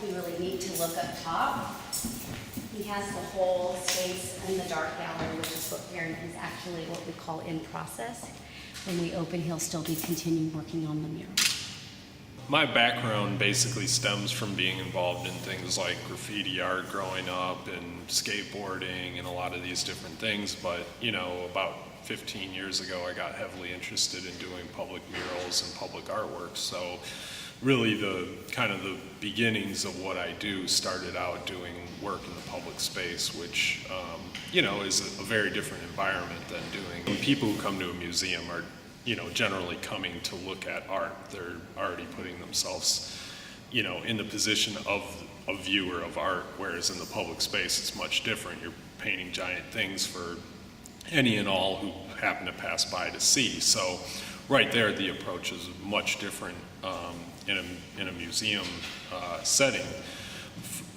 we really need to look up top. He has the whole space in the dark gallery, which is what Aaron is actually what we call in process. When we open, he'll still be continuing working on the mural. My background basically stems from being involved in things like graffiti art growing up and skateboarding and a lot of these different things. But, you know, about 15 years ago, I got heavily interested in doing public murals and public artwork. So really the kind of the beginnings of what I do started out doing work in the public space, which, you know, is a very different environment than doing. People who come to a museum are, you know, generally coming to look at art. They're already putting themselves, you know, in the position of a viewer of art, whereas in the public space it's much different. You're painting giant things for any and all who happen to pass by to see. So right there the approach is much different in a museum setting.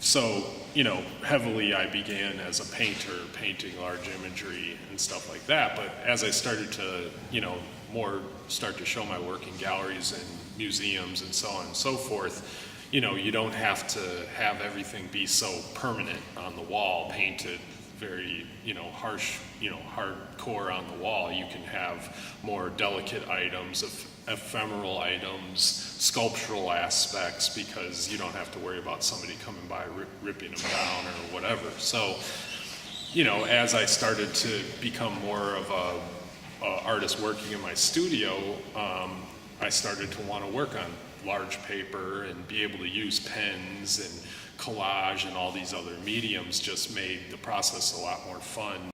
So, you know, heavily I began as a painter, painting large imagery and stuff like that, but as I started to, you know, more start to show my work in galleries and museums and so on and so forth, you know, you don't have to have everything be so permanent on the wall, painted very, you know, harsh, you know, hardcore on the wall. You can have more delicate items, ephemeral items, sculptural aspects, because you don't have to worry about somebody coming by ripping them down or whatever. So, you know, as I started to become more of a artist working in my studio, I started to want to work on large paper and be able to use pens and collage and all these other mediums. Just made the process a lot more fun